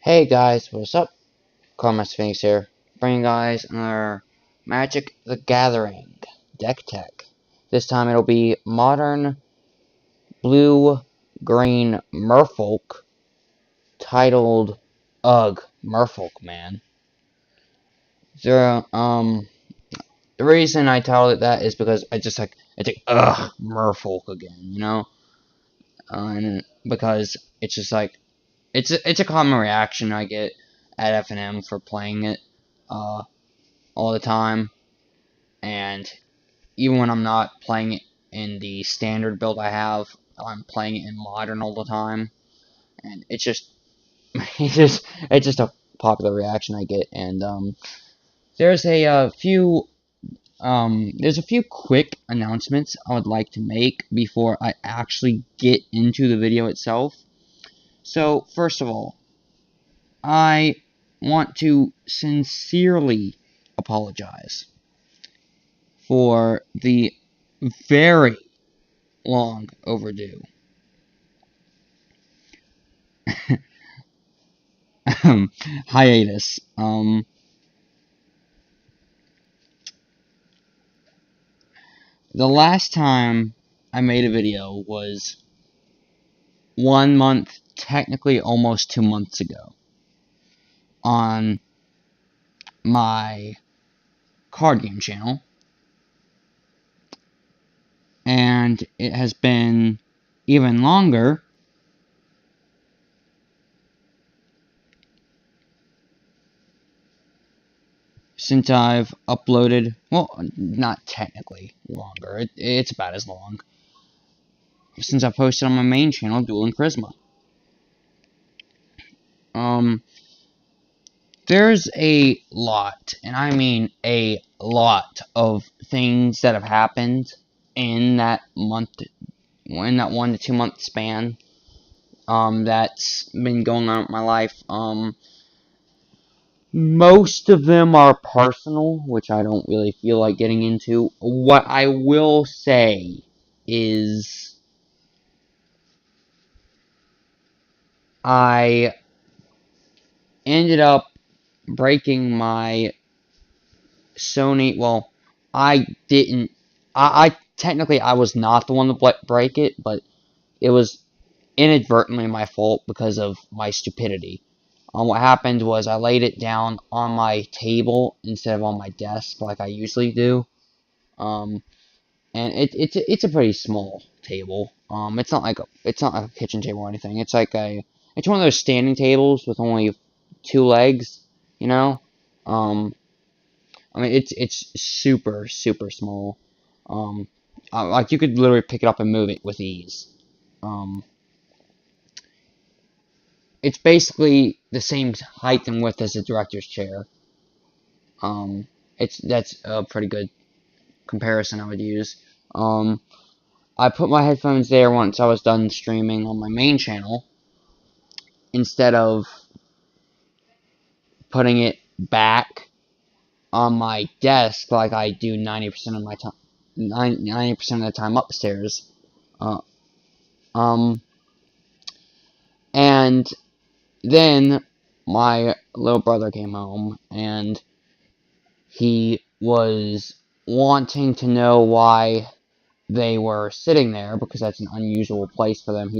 Hey guys, what's up? Karma Sphinx here, bringing guys another Magic the Gathering deck tech. This time it'll be modern blue-green Merfolk titled Ugh Merfolk, man. The reason I titled it that is because I think ugh Merfolk again, and because it's just like it's a common reaction I get at F&M for playing it all the time, and even when I'm not playing it in the standard build I have, I'm playing it in modern all the time, and it's just it's just a popular reaction I get. And there's a few quick announcements I would like to make before I actually get into the video itself. So first of all, I want to sincerely apologize for the very long overdue hiatus. The last time I made a video was 1 month, technically almost 2 months ago, on my card game channel, and it has been even longer since I've uploaded. Well, not technically longer, it's about as long since I posted on my main channel, Duel and Charisma. There's a lot, and I mean a lot, of things that have happened in that 1 to 2 month span, that's been going on in my life. Most of them are personal, which I don't really feel like getting into. What I will say is I ended up breaking my Sony. Well, I didn't. I technically I was not the one to break it, but it was inadvertently my fault because of my stupidity. What happened was I laid it down on my table instead of on my desk like I usually do. Um, and it's a pretty small table. It's not like a kitchen table or anything. It's one of those standing tables with only 2 legs. You know. Um, I mean it's super small. Um, like you could literally pick it up and move it with ease. Um, it's basically the same height and width as a director's chair. Um, that's a pretty good comparison I would use. I put my headphones there once I was done streaming on my main channel, instead of putting it back on my desk like I do 90% of my time, 90% of the time upstairs. Uh, um, and then my little brother came home, and he was wanting to know why they were sitting there, because that's an unusual place for them.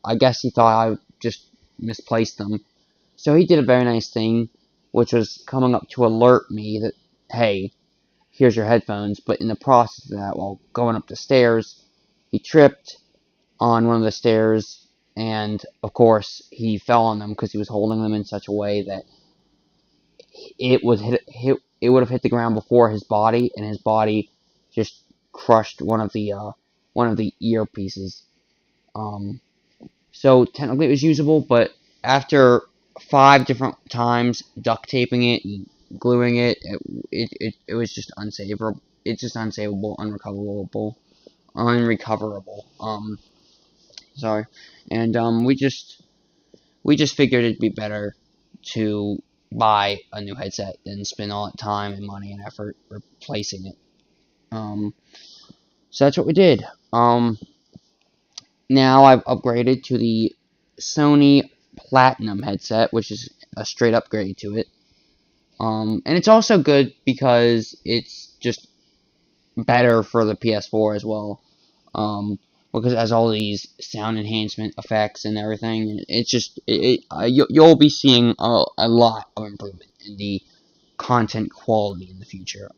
I guess he thought I just misplaced them. So he did a very nice thing, which was coming up to alert me that, hey, here's your headphones. But in the process of that, while going up the stairs, he tripped on one of the stairs, and of course he fell on them because he was holding them in such a way that it would have hit the ground before his body, and his body just crushed one of the earpieces. Um, so technically it was usable, but after 5 different times duct taping it and gluing it was just unsavable. It's just unsavable, unrecoverable. Sorry, and we just figured it'd be better to buy a new headset than spend all that time and money and effort replacing it. So that's what we did. Now I've upgraded to the Sony Platinum headset, which is a straight upgrade to it. And it's also good because it's just better for the PS4 as well. Because it has all these sound enhancement effects and everything. It's just you'll be seeing a lot of improvement in the content quality in the future.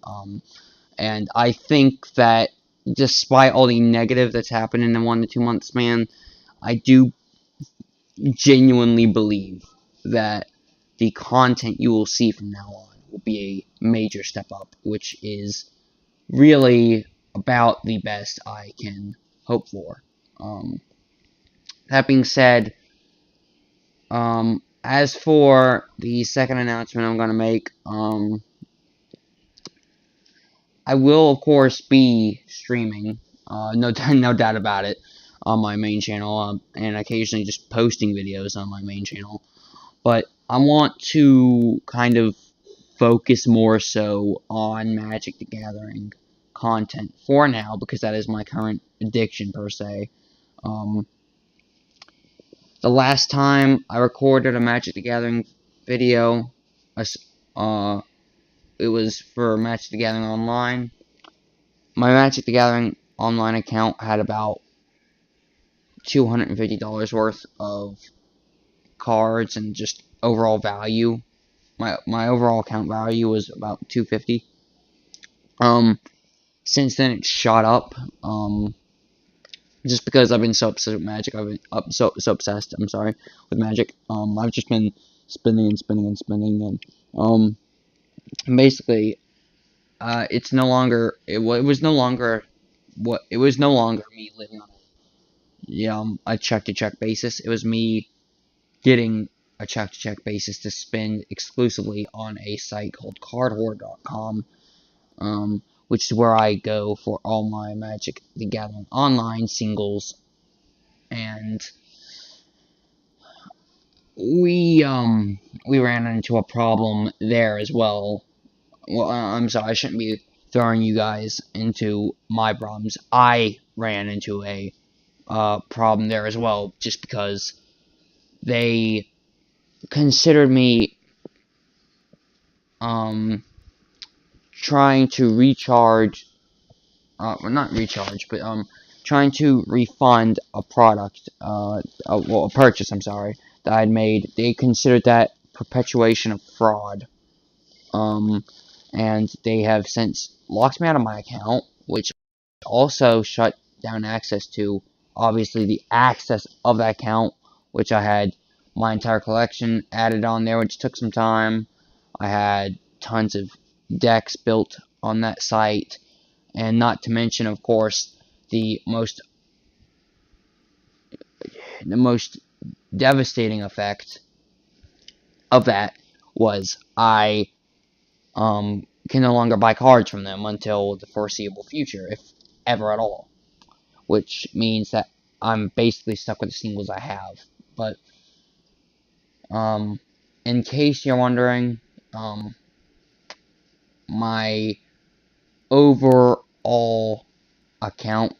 And I think that despite all the negative that's happened in the 1 to 2 month span, I do genuinely believe that the content you will see from now on will be a major step up, which is really about the best I can hope for. That being said, as for the second announcement I'm going to make, I will, of course, be streaming, no doubt about it, on my main channel, and occasionally just posting videos on my main channel. But I want to kind of focus more so on Magic the Gathering content for now, because that is my current addiction, per se. The last time I recorded a Magic the Gathering video, it was for Magic the Gathering Online. My Magic the Gathering Online account had about $250 worth of cards and just overall value. My overall account value was about $250. Since then it's shot up. Just because I've been so obsessed with Magic, I've been so obsessed. I'm sorry, with Magic. I've just been spending and spending and spending, and basically, it's no longer. It was no longer. It was no longer me living on a check to check basis. It was me getting a check to check basis to spend exclusively on a site called cardhoard.com, which is where I go for all my Magic the Gathering online singles. And we ran into a problem there as well. Well, I'm sorry, I shouldn't be throwing you guys into my problems. I ran into a problem there as well, just because they considered me trying to recharge, well, not recharge, but trying to refund a product, a purchase, I'm sorry, that I'd made. They considered that perpetuation of fraud. And they have since locked me out of my account, which also shut down access to, obviously, the access of that account, which I had my entire collection added on there, which took some time. I had tons of decks built on that site, and not to mention, of course, the most devastating effect of that was I can no longer buy cards from them until the foreseeable future, if ever at all. Which means that I'm basically stuck with the singles I have. But in case you're wondering, my overall account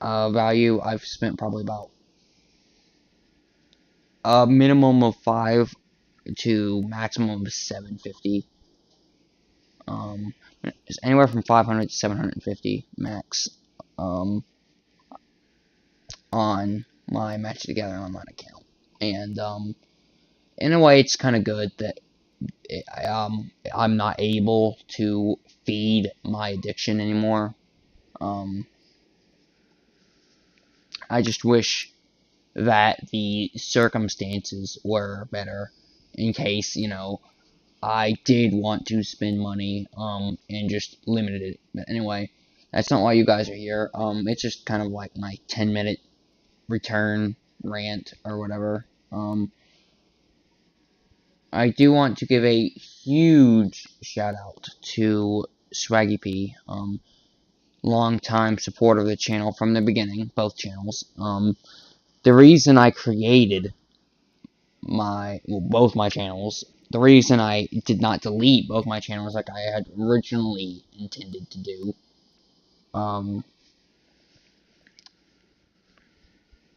value, I've spent probably about a minimum of 5 to maximum of 750. It's anywhere from 500 to 750 max on my Magic the Gathering Online account. And in a way, it's kind of good that I'm not able to feed my addiction anymore. I just wish that the circumstances were better in case, I did want to spend money, and just limited it. But anyway, that's not why you guys are here. It's just kind of like my 10-minute return rant or whatever. I do want to give a huge shout out to Swaggy P, long-time supporter of the channel from the beginning, both channels. The reason I created both my channels, the reason I did not delete both my channels like I had originally intended to do,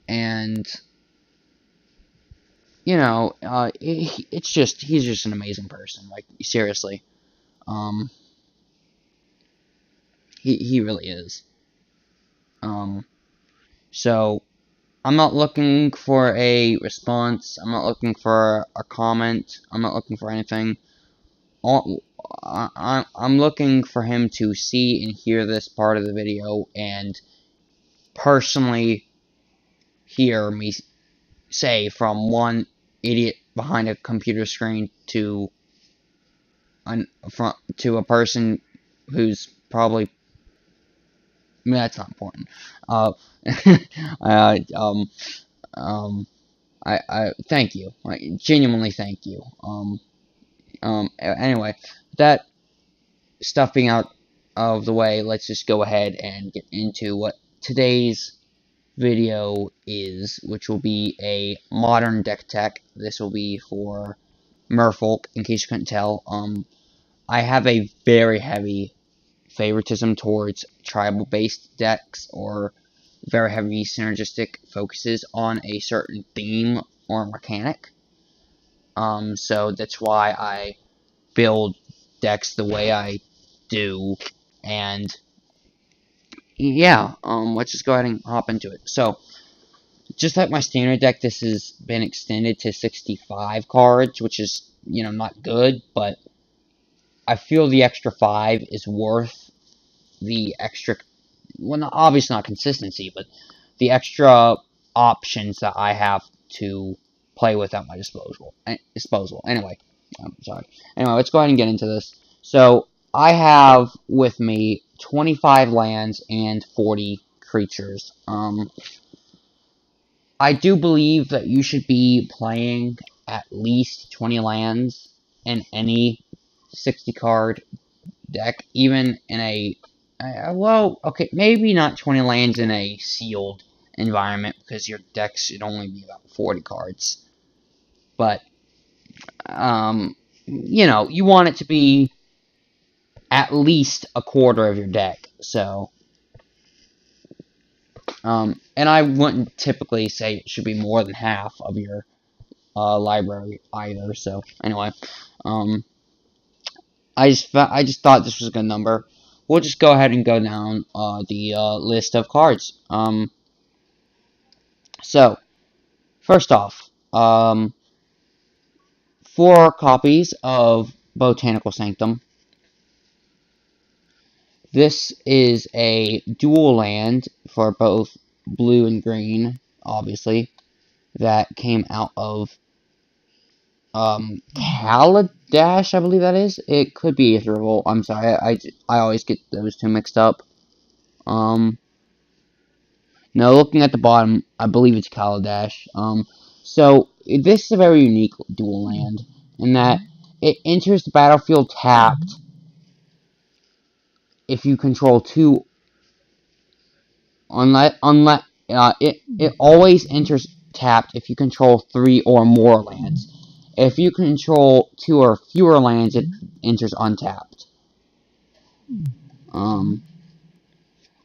and you know, it's just he's just an amazing person. Like seriously, um, he really is. Um, so I'm not looking for a response. I'm not looking for a comment. I'm not looking for anything. I'm looking for him to see and hear this part of the video and personally hear me say from one idiot behind a computer screen to a person who's probably that's not important. Uh, uh um I thank you. I genuinely thank you. Anyway, that stuff being out of the way, let's just go ahead and get into what today's video is, which will be a modern deck tech. This will be for Merfolk, in case you couldn't tell. I have a very heavy favoritism towards tribal-based decks, or very heavy synergistic focuses on a certain theme or mechanic. So that's why I build decks the way I do, and yeah, let's just go ahead and hop into it. So, just like my standard deck, this has been extended to 65 cards, which is, you know, not good, but I feel the extra 5 is worth the extra, well, not, obviously not consistency, but the extra options that I have to play with at my disposal. Anyway, I'm sorry. Anyway, let's go ahead and get into this. So, I have with me 25 lands and 40 creatures. I do believe that you should be playing at least 20 lands in any 60 card deck, even in a well, okay, maybe not 20 lands in a sealed environment because your deck should only be about 40 cards. But you know, you want it to be at least a quarter of your deck. So, and I wouldn't typically say it should be more than half of your library either. So anyway, um, I just thought this was a good number. We'll just go ahead and go down the list of cards. So first off, 4 copies of Botanical Sanctum. This is a dual land for both blue and green, obviously, that came out of Kaladesh, I believe that is. It could be Aether Revolt. I'm sorry, I always get those two mixed up. Now looking at the bottom, I believe it's Kaladesh. So this is a very unique dual land in that it enters the battlefield tapped if you control 2. Unless it always enters tapped if you control 3 or more lands. If you control 2 or fewer lands, it enters untapped.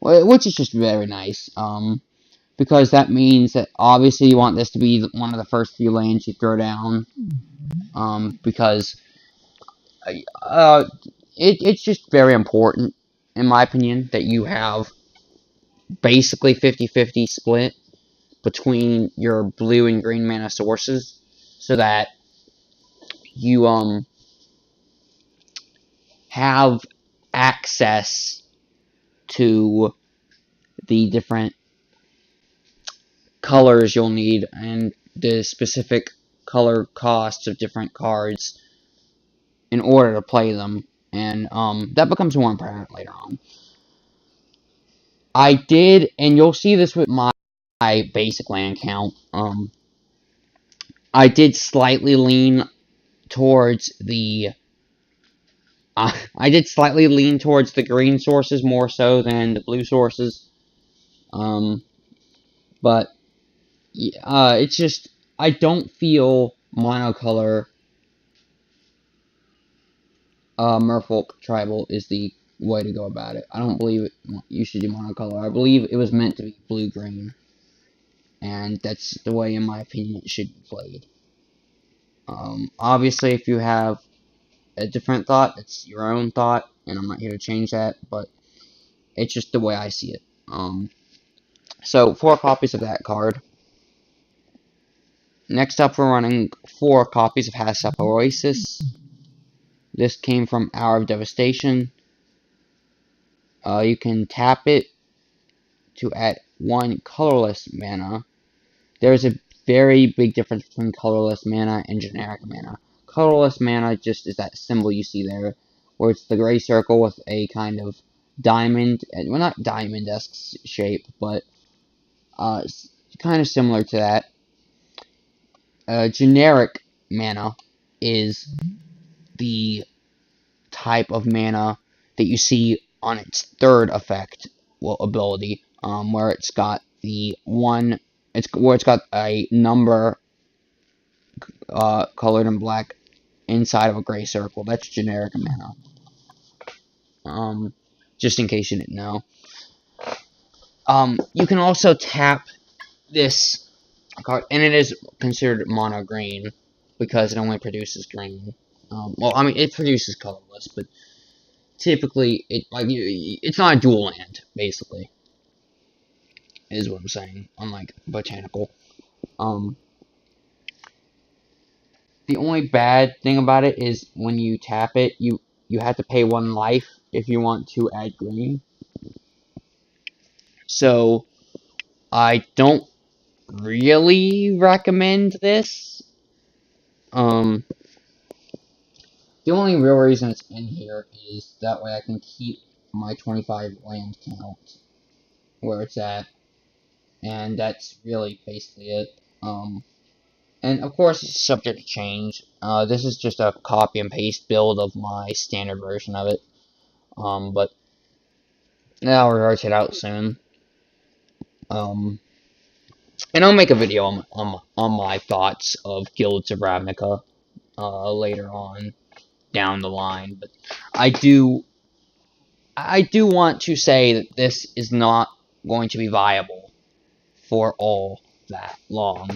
Which is just very nice. Because that means that obviously you want this to be one of the first few lands you throw down. Because it's just very important, in my opinion, that you have basically 50-50 split between your blue and green mana sources, so that you have access to the different colors you'll need and the specific color costs of different cards in order to play them, and that becomes more apparent later on. I did, and you'll see this with my basic land count. I did slightly lean towards the. I did slightly lean towards the green sources more so than the blue sources. But it's just I don't feel monocolor Merfolk Tribal is the way to go about it. I don't believe you should do monocolor. I believe it was meant to be blue-green. And that's the way, in my opinion, it should be played. Obviously, if you have a different thought, it's your own thought, and I'm not here to change that, but it's just the way I see it. So 4 copies of that card. Next up, we're running 4 copies of Hasep Oasis. This came from Hour of Devastation. You can tap it to add 1 colorless mana. There's a very big difference between colorless mana and generic mana. Colorless mana just is that symbol you see there, where it's the gray circle with a kind of diamond, well, not diamond-esque shape, but kind of similar to that. Generic mana is the type of mana that you see on its 3rd effect, well, ability, where it's got the one, where it's got a number colored in black inside of a gray circle. That's generic mana. Just in case you didn't know. You can also tap this card, and it is considered mono green because it only produces green. Well, I mean, it produces colorless, but typically, it's not a dual land, basically, is what I'm saying, unlike botanical. The only bad thing about it is when you tap it, you have to pay 1 life if you want to add green. So, I don't really recommend this. The only real reason it's in here is that way I can keep my 25 land count where it's at. And that's really basically it. And of course it's subject to change. This is just a copy and paste build of my standard version of it. But I'll reverse it out soon. And I'll make a video on my thoughts of Guilds of Ravnica later on down the line. But I do want to say that this is not going to be viable for all that long.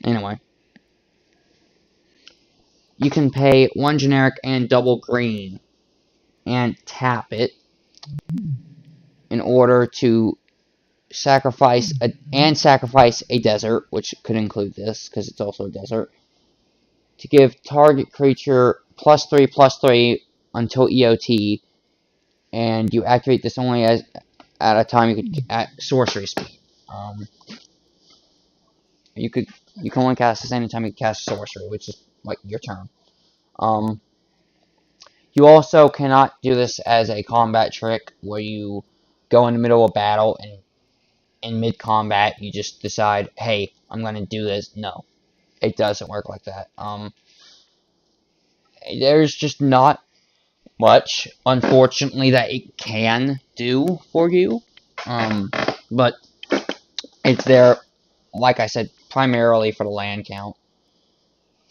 Anyway. You can pay 1 generic and double green and tap it in order to sacrifice a desert, which could include this because it's also a desert, to give target creature +3/+3 until EOT, and you activate this only at a time you could at sorcery speed. You can only cast this anytime you cast sorcery, which is like your turn. You also cannot do this as a combat trick where you go in the middle of battle and in mid-combat you just decide, hey, I'm going to do this. No, it doesn't work like that. There's just not much, unfortunately, that it can do for you. But it's there, like I said, primarily for the land count.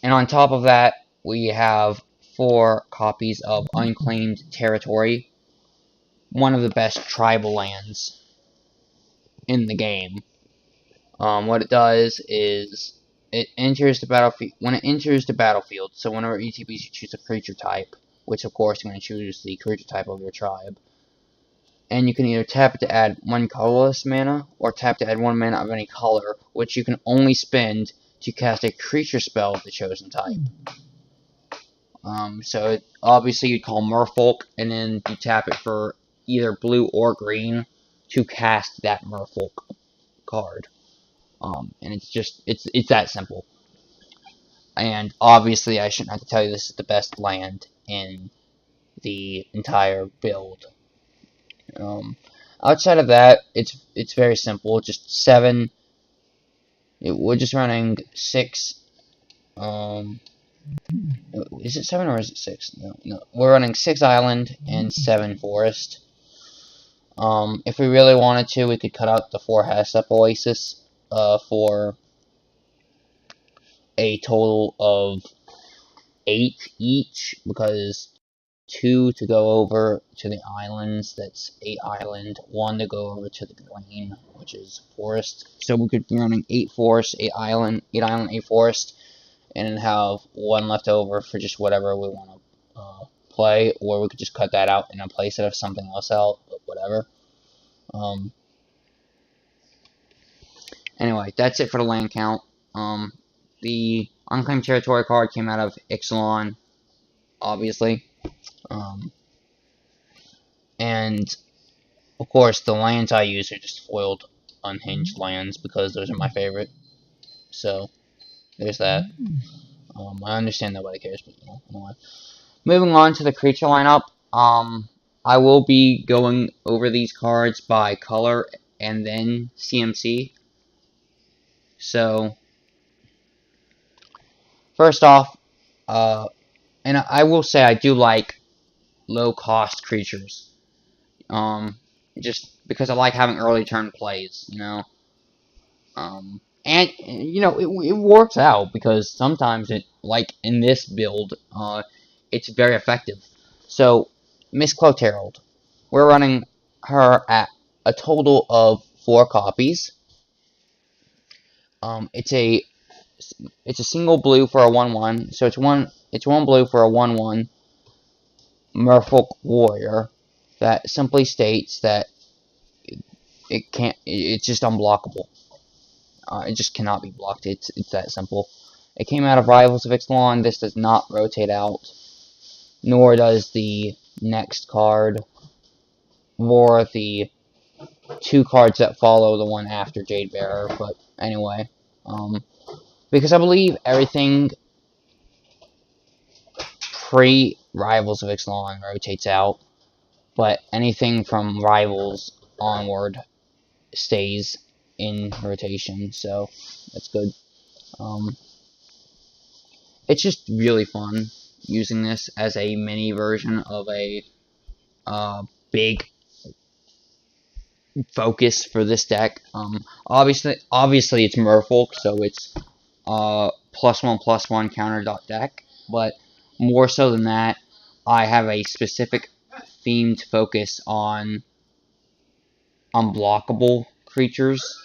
And on top of that, we have 4 copies of Unclaimed Territory, one of the best tribal lands in the game. What it does is it enters the battlefield. When it enters the battlefield, so whenever ETBs you choose a creature type, which of course you're going to choose the creature type of your tribe, and you can either tap it to add 1 colorless mana, or tap to add 1 mana of any color, which you can only spend to cast a creature spell of the chosen type. So obviously you'd call Merfolk, and then you tap it for either blue or green to cast that Merfolk card. And it's that simple. And obviously I shouldn't have to tell you this is the best land in the entire build. Outside of that, it's very simple. Just 7. We're just running 6. Is it 7 or is it 6? No. We're running 6 island and 7 forest. If we really wanted to, we could cut out the 4 Hasep Oasis for a total of 8 each, because 2 to go over to the islands, that's 8 island, 1 to go over to the green, which is forest. So we could be running 8 forest, 8 island, 8 forest, and then have one left over for just whatever we want to play, or we could just cut that out and replace it with something else out, but whatever. Anyway, that's it for the land count. The unclaimed territory card came out of Ixalan, obviously. And, of course, the lands I use are just foiled, unhinged lands, because those are my favorite. So, there's that. I understand nobody cares, but, anyway. Moving on to the creature lineup, I will be going over these cards by color and then CMC. So, first off, and I will say I do like low-cost creatures. Just because I like having early turn plays, and it works out because sometimes like in this build, it's very effective. So, Miss Cloaked Herald, we're running her at a total of 4 copies. It's a single blue for a 1/1, so it's one blue for a 1/1 Merfolk warrior that simply states that it's just unblockable. It just cannot be blocked. It's that simple. It came out of Rivals of Ixalan. This does not rotate out, nor does the next card, nor the 2 cards that follow the one after Jade Bearer. But anyway, because I believe everything pre-Rivals of Ixalan rotates out, but anything from Rivals onward stays in rotation, so that's good. It's just really fun using this as a mini version of a big focus for this deck. Obviously it's Merfolk, so it's +1/+1 counter dot deck, but more so than that, I have a specific themed focus on unblockable creatures.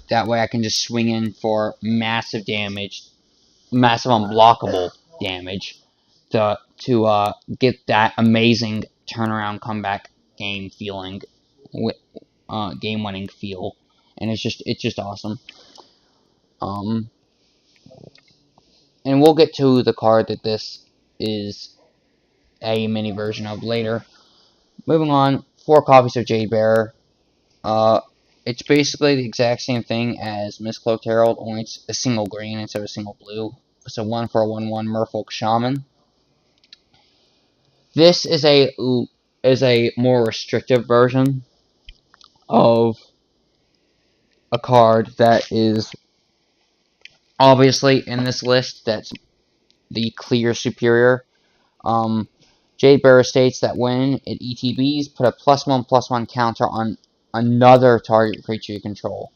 That way I can just swing in for massive damage, massive unblockable damage, to get that amazing turnaround comeback game feeling, game winning feel, and it's just awesome. And we'll get to the card that this is a mini version of later. Moving on, 4 copies of Jade Bearer. It's basically the exact same thing as Miss Cloaked Herald, only it's a single green instead of a single blue. It's a 1 for a 1/1 Merfolk Shaman. This is a more restrictive version of a card that is obviously in this list. That's the clear superior. Jade Bearer states that when it ETBs, put a +1/+1 counter on another target creature you control.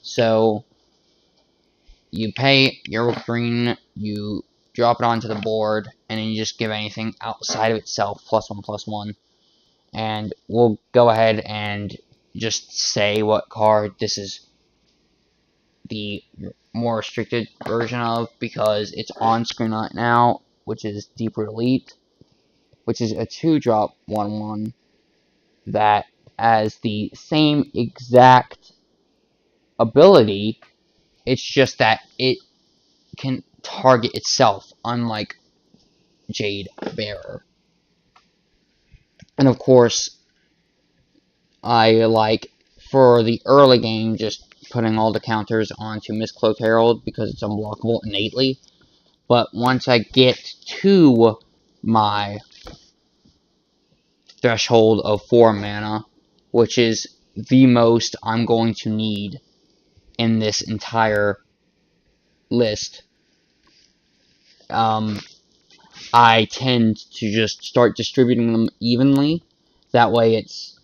So you pay your green, you drop it onto the board, and then you just give anything outside of itself +1/+1. And we'll go ahead and just say what card this is the more restricted version of, because it's on screen right now, which is Deeper Elite, which is a 2-drop 1/1 that has the same exact ability. It's just that it can target itself, unlike Jade Bearer. And of course, I like, for the early game, just putting all the counters onto Miss Cloaked Herald because it's unblockable innately. But once I get to my threshold of 4 mana, which is the most I'm going to need in this entire list, I tend to just start distributing them evenly. That way it's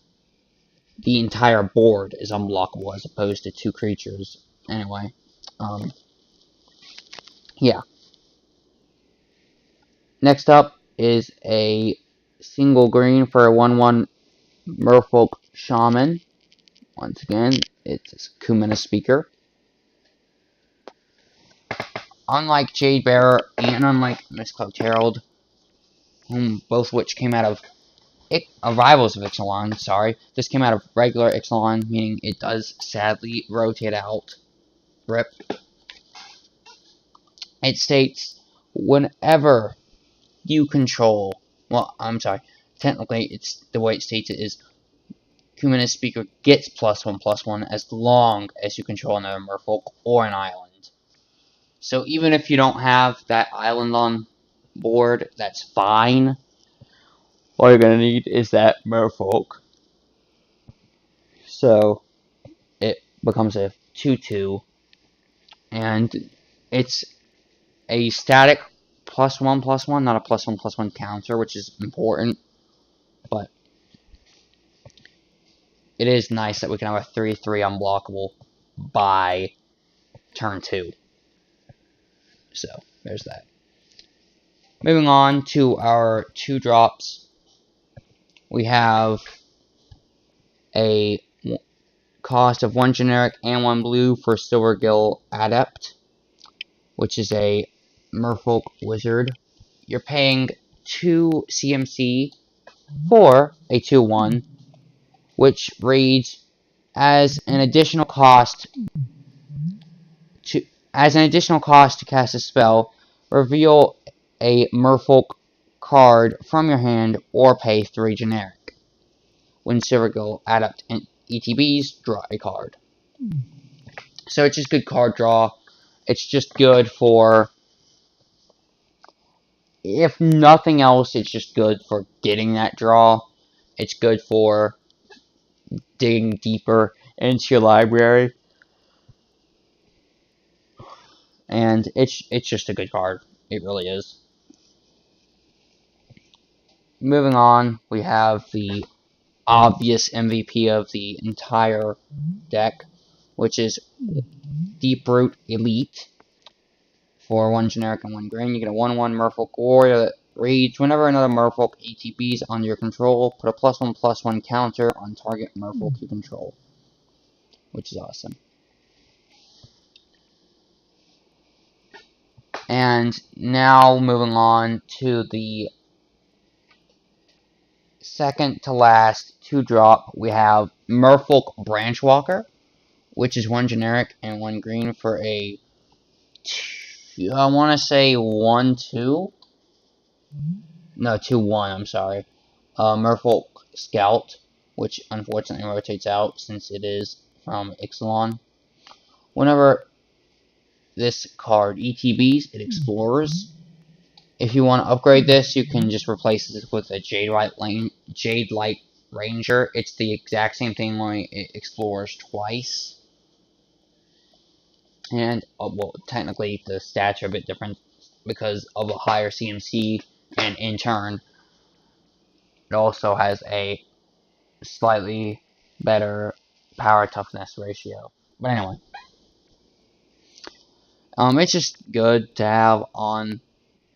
the entire board is unblockable as opposed to 2 creatures. Anyway, yeah. Next up is a single green for a 1/1 Merfolk Shaman. Once again, it's Kumina Speaker. unlike Jade Bearer and unlike Miss Cloaked Herald, both which came out of Rivals of Ixalan, sorry, this came out of regular Ixalan, meaning it does sadly rotate out. RIP. It states, whenever you control, well, I'm sorry, technically, it's the way it states it is, Kumina's speaker gets +1/+1 as long as you control another merfolk or an island. So even if you don't have that island on board, that's fine. All you're gonna need is that merfolk. So it becomes a 2/2, and it's a static +1/+1, not a +1/+1 counter, which is important. But it is nice that we can have a 3/3 unblockable by turn 2. So there's that. Moving on to our 2-drops, we have a cost of 1 generic and 1 blue for Silvergill Adept, which is a Merfolk Wizard. You're paying 2 CMC for a 2/1, which reads, as an additional cost to cast a spell, reveal a Merfolk card from your hand or pay 3 generic. When Silvergill Adept and ETBs, draw a card. So it's just good card draw. It's just good for, if nothing else, it's just good for getting that draw. It's good for digging deeper into your library. And it's just a good card. It really is. Moving on, we have the obvious MVP of the entire deck, which is Deeproot Elite. For 1 generic and 1 green, you get a 1/1 Merfolk Warrior that reads, whenever another Merfolk ATBs under your control, put a +1/+1 counter on target Merfolk you control. Which is awesome. And now moving on to the second to last 2-drop, we have Merfolk Branchwalker, which is 1 generic and 1 green for a, I want to say 1/2? No, 2/1, I'm sorry. Merfolk Scout, which unfortunately rotates out since it is from Ixalan. Whenever this card ETBs, it explores. If you want to upgrade this, you can just replace this with a Jade Light Ranger. It's the exact same thing, only it explores twice. And, well, technically the stats are a bit different because of a higher CMC, and in turn, it also has a slightly better power toughness ratio. But anyway, it's just good to have on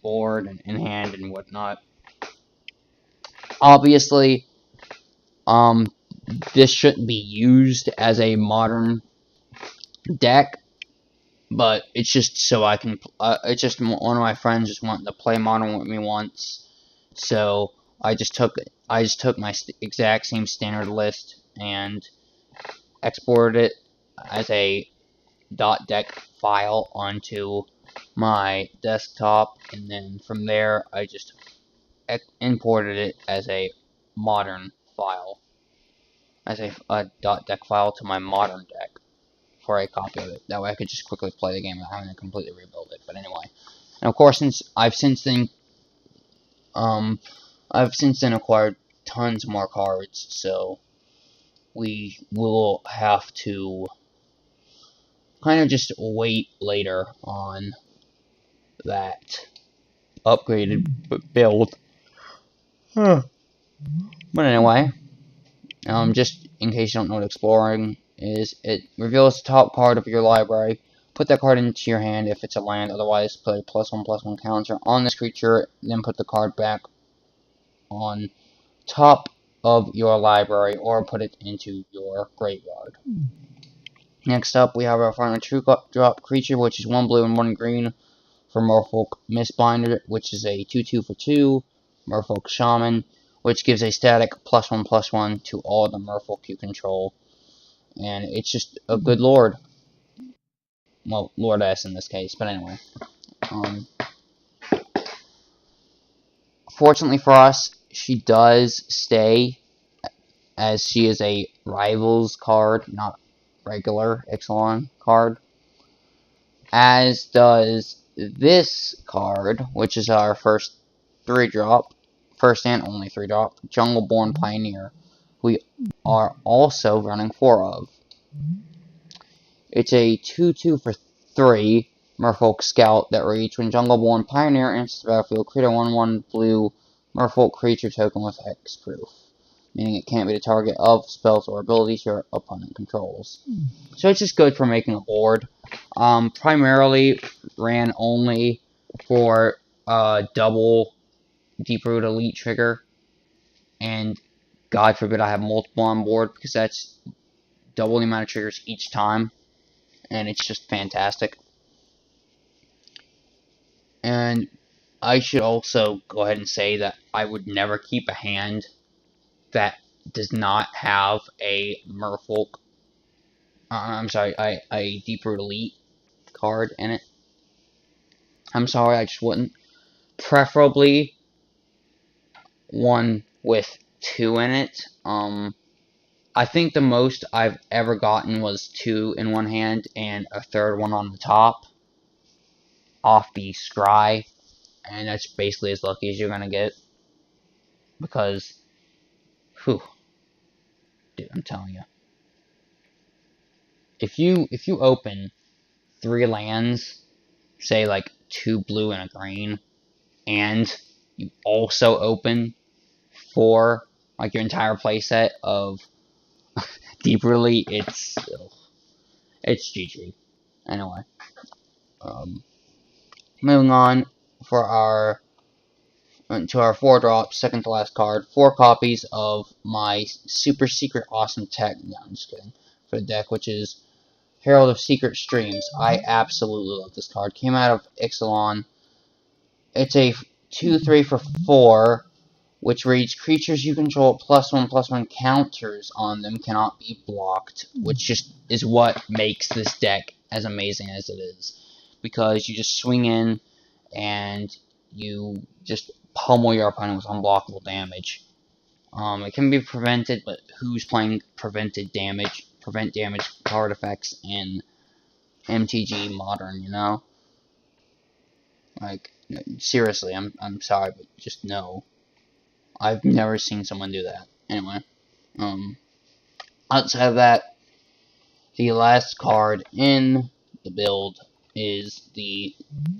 board and in hand and whatnot. Obviously, this shouldn't be used as a modern deck, but it's just so I can. It's just one of my friends just wanted to play modern with me once, so I just took my exact same standard list and exported it as a .deck file onto my desktop, and then from there I just imported it as a modern file, as a .deck file to my modern deck for a copy of it. That way I could just quickly play the game without having to completely rebuild it. But anyway, and of course, since I've since then acquired tons more cards, so we will have to kind of just wait later on that upgraded build. But anyway, just in case you don't know what exploring is, it reveals the top card of your library. Put that card into your hand if it's a land, otherwise put a +1/+1 counter on this creature, then put the card back on top of your library or put it into your graveyard. Next up, we have our final 2-drop creature, which is 1 blue and 1 green for Merfolk Mistbinder, which is a 2/2 for 2, Merfolk Shaman, which gives a static +1/+1 to all the Merfolk you control. And it's just a good lord. Well, lordess in this case, but anyway. Fortunately for us, she does stay, as she is a Rivals card, not regular Ixalan card. As does this card, which is our first 3-drop, first and only 3-drop, Jungleborn Pioneer, we are also running 4 of. It's a 2/2 for 3 Merfolk Scout that reads when Jungleborn Pioneer enters the battlefield, create a 1/1 blue Merfolk creature token with hexproof, meaning it can't be the target of spells or abilities your opponent controls. So it's just good for making a board. Primarily ran only for double Deep-Root Elite trigger, and God forbid I have multiple on board, because that's double the amount of triggers each time, and it's just fantastic. And I should also go ahead and say that I would never keep a hand that does not have a Merfolk, a Deep-Root Elite card in it. I'm sorry, I just wouldn't. Preferably one with 2 in it. I think the most I've ever gotten was 2 in one hand and a third one on the top off the scry, and that's basically as lucky as you're gonna get, because whew, dude, I'm telling you, if you open 3 lands, say like 2 blue and a green, and you also open 4, like your entire playset of Deep-Root, it's GG. Anyway, moving on for our 4-drop, second to last card, 4 copies of my super secret awesome tech. No, I'm just kidding. For the deck, which is Herald of Secret Streams. I absolutely love this card. Came out of Ixalan. It's a 2/3 for 4, which reads creatures you control +1/+1 counters on them cannot be blocked, which just is what makes this deck as amazing as it is, because you just swing in and you just pummel your opponent with unblockable damage. It can be prevented, but who's playing prevent damage card effects in MTG Modern, you know? Like, seriously, I'm sorry, but just no. I've never seen someone do that. Anyway, outside of that, the last card in the build is the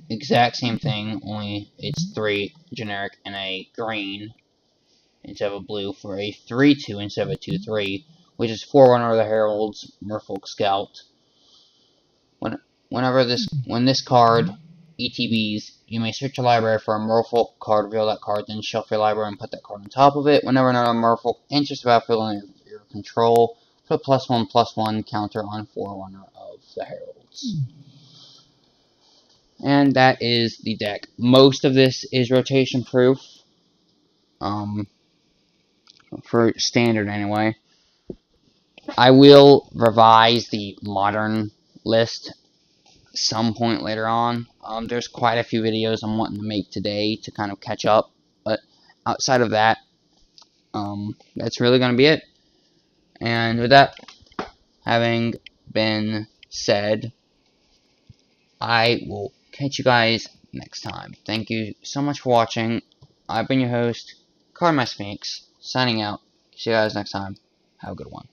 exact same thing, only it's 3 generic and a green instead of a blue for a 3/2 instead of a 2/3, which is Forerunner of the Herald's Merfolk Scout. When this card ETBs, you may search your library for a Merfolk card, reveal that card, then shelf your library and put that card on top of it. Whenever another Merfolk enters the battlefield under your control, put +1/+1 counter on Forerunner of the Heralds. And that is the deck. Most of this is rotation proof. For standard anyway. I will revise the modern list some point later on. There's quite a few videos I'm wanting to make today to kind of catch up, but outside of that, that's really going to be it. And with that having been said, I will catch you guys next time. Thank you so much for watching. I've been your host, Cardmaster Phoenix, signing out. See you guys next time. Have a good one.